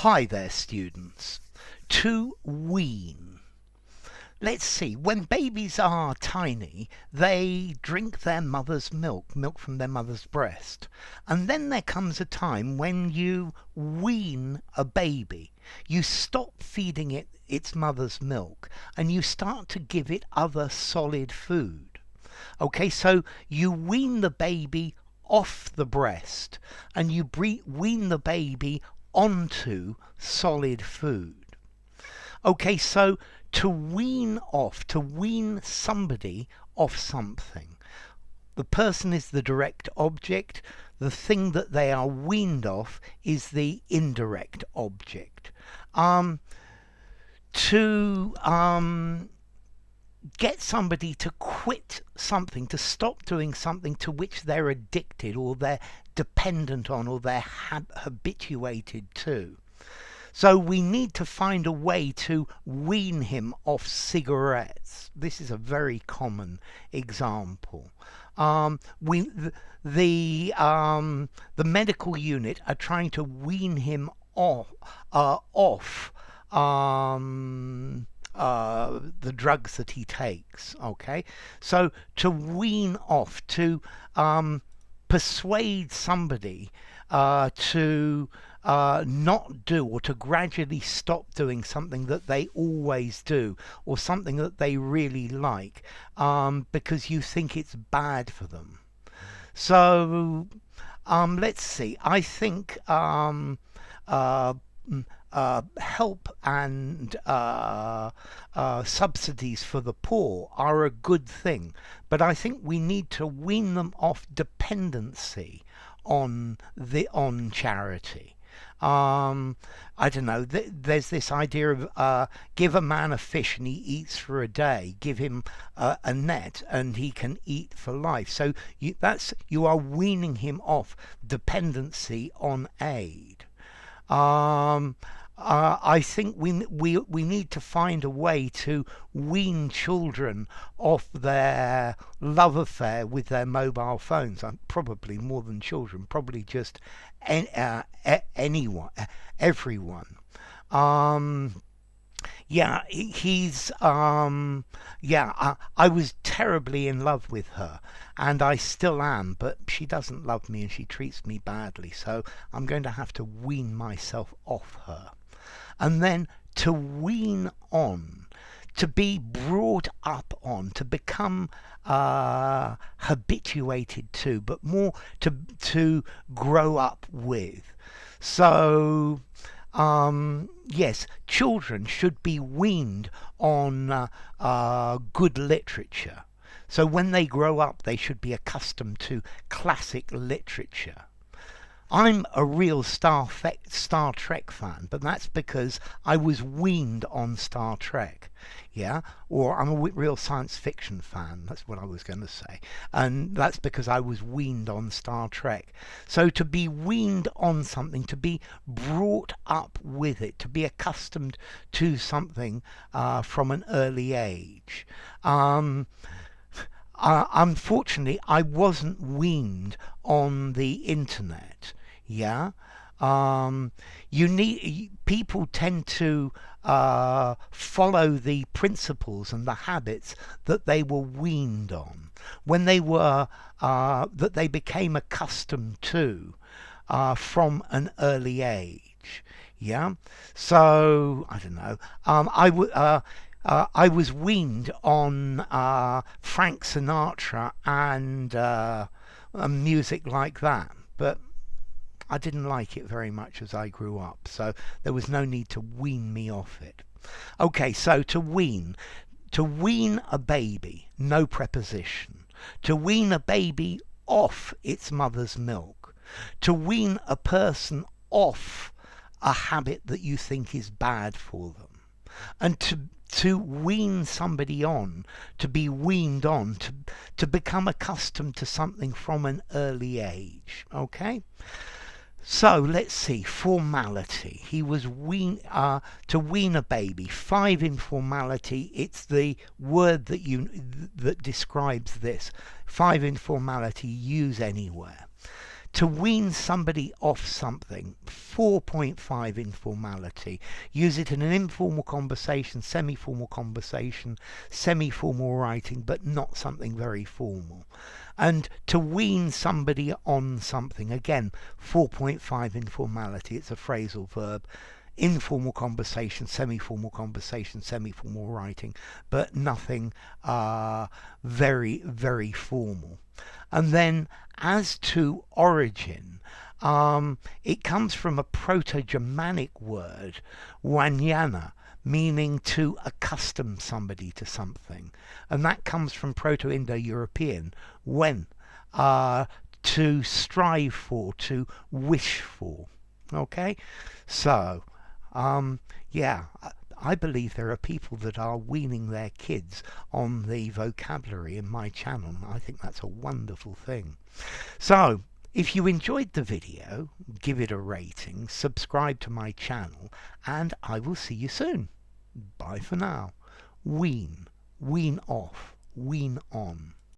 Hi there, students. To wean. Let's see, when babies are tiny, they drink their mother's milk from their mother's breast. And then there comes a time when you wean a baby. You stop feeding it its mother's milk and you start to give it other solid food. Okay, so you wean the baby off the breast and you wean the baby onto solid food. Okay, so to wean off, to wean somebody off something. The person is the direct object. The thing that they are weaned off is the indirect object. To get somebody to quit something, to stop doing something to which they're addicted or they're dependent on or they're habituated to. So we need to find a way to wean him off cigarettes. This is a very common example. The medical unit are trying to wean him off the drugs that he takes. Okay, so to wean off, to persuade somebody to not do or to gradually stop doing something that they always do or something that they really like because you think it's bad for them. So let's see, I think help and subsidies for the poor are a good thing, but I think we need to wean them off dependency on charity. I don't know, there's this idea of give a man a fish and he eats for a day, give him a net and he can eat for life. So you are weaning him off dependency on aid. I think we need to find a way to wean children off their love affair with their mobile phones. Probably more than children, probably just anyone, everyone. Yeah, I was terribly in love with her, and I still am, but she doesn't love me and she treats me badly, so I'm going to have to wean myself off her. And then to wean on, to be brought up on, to become habituated to, but more to grow up with. So yes, children should be weaned on good literature. So when they grow up, they should be accustomed to classic literature. I'm a real Star Trek fan, but that's because I was weaned on Star Trek, yeah? Or I'm a real science fiction fan, that's what I was going to say. And that's because I was weaned on Star Trek. So to be weaned on something, to be brought up with it, to be accustomed to something from an early age. Unfortunately, I wasn't weaned on the internet. Yeah, people tend to follow the principles and the habits that they were weaned on when they were that they became accustomed to from an early age. Yeah, so I don't know. I was weaned on Frank Sinatra and music like that, but I didn't like it very much as I grew up, so there was no need to wean me off it. Okay, so to wean a baby, no preposition. To wean a baby off its mother's milk. To wean a person off a habit that you think is bad for them. And to wean somebody on, to be weaned on, to become accustomed to something from an early age. Okay? So let's see, formality. He was to wean a baby. 5 in formality. It's the word that describes this. 5 in formality, use anywhere. To wean somebody off something, 4.5 informality. Use it in an informal conversation, semi-formal conversation, semi-formal writing, but not something very formal. And to wean somebody on something, again, 4.5 informality. It's a phrasal verb. Informal conversation, semi-formal writing, but nothing very, very formal. And then as to origin, it comes from a Proto-Germanic word, wanyana, meaning to accustom somebody to something. And that comes from Proto-Indo-European, wen, to strive for, to wish for. Okay? So, yeah, I believe there are people that are weaning their kids on the vocabulary in my channel. I think that's a wonderful thing. So, if you enjoyed the video, give it a rating, subscribe to my channel, and I will see you soon. Bye for now. Wean. Wean off. Wean on.